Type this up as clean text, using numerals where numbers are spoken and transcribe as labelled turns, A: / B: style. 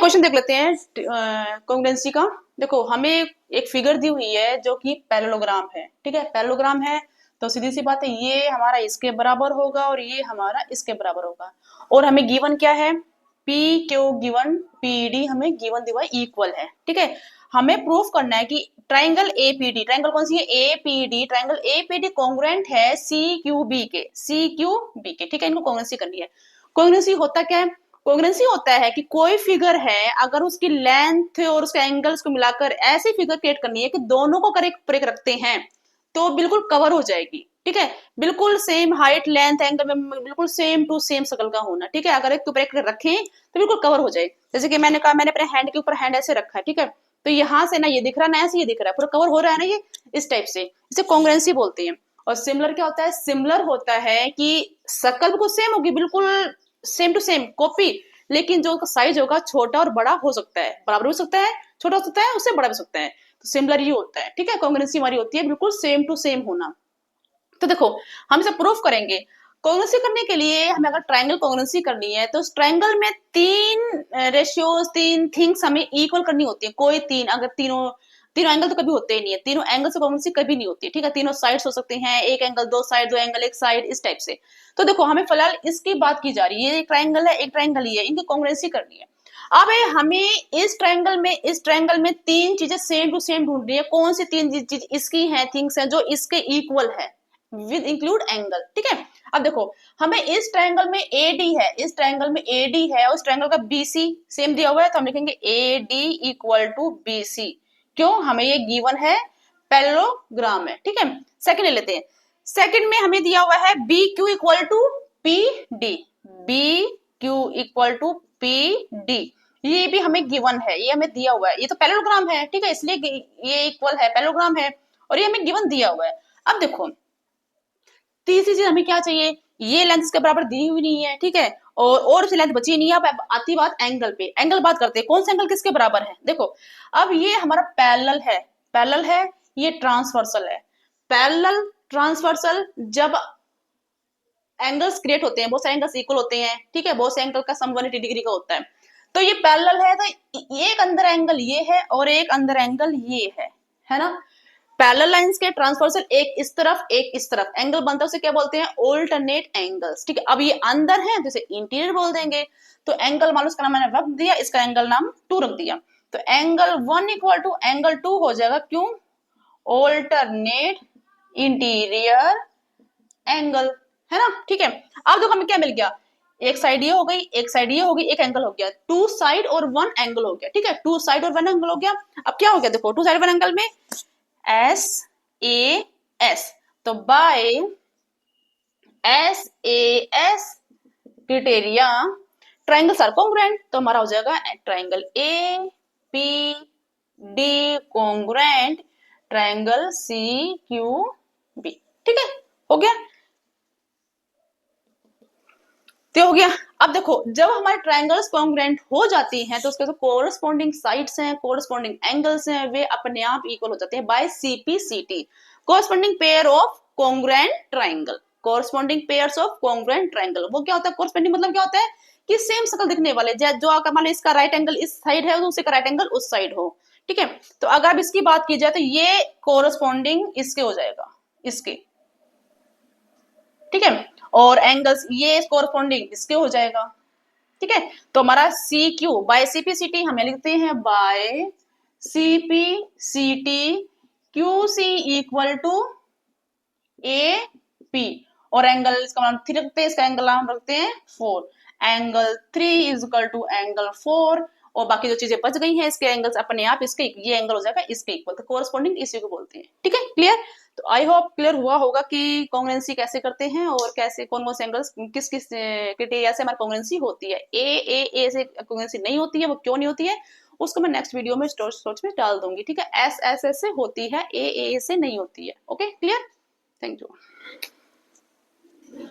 A: Question देख लेते हैं कॉन्ग्रुएंसी का। देखो हमें एक फिगर दी हुई है जो कि पैरेललोग्राम है, ठीक है, पैरेललोग्राम है तो सीधी सी बात है ये हमारा इसके बराबर होगा और ये हमारा इसके बराबर होगा। और हमें गिवन क्या है, P Q given P D हमें गिवन दिया इक्वल है, ठीक है। हमें प्रूफ करना है कि ट्राइंगल एपीडी, ट्राइंगल कौन सी है, एपीडी, ट्राइंगल एपीडी कॉन्ग्रुएंट है सी क्यू बी के, सी क्यू बी के, ठीक है। इनको कॉन्ग्रुएंसी करनी है। कॉन्ग्रुएंसी होता क्या है, कॉन्ग्रुएंसी होता है कि कोई फिगर है अगर उसकी लेंथ और उसके एंगल्स को मिलाकर ऐसी फिगर क्रिएट करनी है कि दोनों को करेक्ट ब्रेक रखते हैं तो बिल्कुल कवर हो जाएगी, ठीक है। बिल्कुल सेम हाइट लेंथ एंगल में बिल्कुल सेम टू सेम शक्ल का होना, ठीक है। अगर एक ब्रेक रखें तो बिल्कुल कवर हो जाए। जैसे कि मैंने कहा मैंने अपने हैंड के ऊपर हैंड ऐसे रखा है, ठीक है, तो यहाँ से ना ये दिख रहा ना ऐसे ये दिख रहा है, पूरा कवर हो रहा है ना ये, इस टाइप से, इसे कॉन्ग्रुएंसी बोलते हैं। और सिमिलर क्या होता है, सिमिलर होता है कि शक्ल बिल्कुल सेम होगी, बिल्कुल सेम टू सेम कॉपी, लेकिन जो साइज होगा छोटा और बड़ा हो सकता है, बराबर हो सकता है, छोटा हो सकता है, उससे बड़ा हो सकता है। तो सिमिलर ये होता है, ठीक है। कॉन्ग्रुएंसी हमारी होती है बिल्कुल सेम टू सेम होना। तो देखो हम इसे प्रूफ करेंगे। कॉन्ग्रुएंसी करने के लिए हमें अगर ट्राइंगल कॉन्ग्रुएंसी करनी है तो उस ट्राइंगल में तीन रेशियोज, तीन थिंग्स हमें इक्वल करनी होती है। कोई तीन, अगर तीनों तीनों एंगल तो कभी होते ही नहीं है, तीनों एंगल से कॉन्ग्रुएंसी कभी नहीं होती, ठीक है। तीनों साइड्स हो सकते हैं, एक एंगल दो साइड, दो एंगल एक साइड, इस टाइप से। तो देखो हमें फिलहाल इसकी बात की जा रही है, एक ट्राइंगल है एक ट्राइंगल ही है, इनकी कॉन्ग्रुएंसी करनी है। अब हमें इस ट्राइंगल में तीन चीजें सेम टू सेम ढूंढनी है। कौन सी तीन चीज इसकी हैं, थिंग्स हैं जो इसके इक्वल है विद इंक्लूड एंगल, ठीक है। अब देखो हमें इस ट्रायंगल में एडी है, इस ट्रायंगल में एडी है और इस ट्रायंगल का बीसी सेम दिया हुआ है, तो हम लिखेंगे एडी इक्वल टू बीसी। क्यों, हमें ये गिवन है, पैरेललोग्राम है, ठीक है। सेकंड ले लेते हैं। सेकंड में हमें दिया हुआ है B Q equal to P D, B Q equal to P D, ये भी हमें गिवन है, ये हमें दिया हुआ है, ये तो पैरेललोग्राम है, ठीक है, इसलिए ये इक्वल है, पैरेललोग्राम है और ये हमें गिवन दिया हुआ है। अब देखो तीसरी चीज हमें क्या चाहिए, ये लेंथ इसके बराबर दी हुई नहीं है, ठीक है, और से लेंथ बची नहीं है। अब आती बात एंगल पे, एंगल बात करते हैं, कौन सा एंगल किसके बराबर है। देखो अब ये हमारा पैरेलल है, पैरेलल है, ये ट्रांसवर्सल है। पैरेलल ट्रांसवर्सल जब एंगल्स क्रिएट होते हैं, बहुत सारे एंगल्स इक्वल होते हैं, ठीक है, बहुत से एंगल का सम 180 डिग्री का होता है। तो ये पैरेलल है तो एक अंदर एंगल ये है और एक अंदर एंगल ये है ना। पैरेलल लाइंस के ट्रांसवर्सल एक इस तरफ एक इस तरफ एंगल बनता है, उसे क्या बोलते हैं, ऑल्टरनेट एंगल्स, ठीक है। अब ये अंदर है तो इसे इंटीरियर बोल देंगे। तो एंगल मान लो इसका नाम मैंने रख दिया, इसका एंगल नाम 2 रख दिया, तो एंगल 1 इक्वल टू एंगल 2 हो जाएगा, क्यों, ऑल्टरनेट इंटीरियर एंगल, है ना, ठीक है। अब देखो हमें क्या मिल गया, एक साइड ये हो गई, एक साइड ये होगी, एक एंगल हो गया, 2 साइड और 1 एंगल हो गया, ठीक है, 2 साइड और 1 एंगल हो गया। अब क्या हो गया, देखो 2 साइड 1 एंगल में एस ए एस, तो by S A S criteria triangles are congruent, तो हमारा हो जाएगा triangle A P D congruent triangle C Q B, ठीक है, हो गया, तो हो गया। अब देखो जब हमारे ट्रायंगल्स कॉन्ग्रुएंट हो जाती हैं तो उसके जो कोरस्पॉन्डिंग साइड्स हैं, कोरस्पॉन्डिंग एंगल्स हैं, वे अपने आप इक्वल हो जाते हैं by CPCT, corresponding pair of congruent triangle, corresponding pairs of congruent triangle. वो क्या होता है, कोरस्पॉन्डिंग मतलब क्या होता है कि सेम शक्ल दिखने वाले, जो अगर मान लो इसका राइट एंगल इस साइड है तो उसका राइट एंगल उस साइड हो, ठीक है। तो अगर अब इसकी बात की जाए तो ये कोरस्पॉन्डिंग इसके हो जाएगा, इसके, ठीक है, और एंगल्स ये कोरस्पॉन्डिंग इसके हो जाएगा, ठीक है। तो हमारा सी क्यू बाय सीपीसीटी हमें लिखते हैं by CPCT Q C equal to A P, और एंगल इसका नाम 3 रखते हैं, इसका एंगल नाम रखते हैं 4, angle 3 is equal to angle 4, और बाकी जो चीजें बच गई हैं इसके एंगल्स अपने आप इसके, ये एंगल हो जाएगा इसके इक्वल, तो कोरस्पॉन्डिंग इसी को बोलते हैं, ठीक है, क्लियर। तो आई होप क्लियर हुआ होगा कि कॉन्ग्रुएंसी कैसे करते हैं और कैसे कौन कौन से एंगल्स किस किस क्राइटेरिया से हमारी कॉन्ग्रुएंसी होती है। ए से कॉन्ग्रुएंसी नहीं होती है, वो क्यों नहीं होती है उसको मैं नेक्स्ट वीडियो में सोच में डाल दूंगी, ठीक है। एस एस से होती है, ए से नहीं होती है, ओके क्लियर, थैंक यू।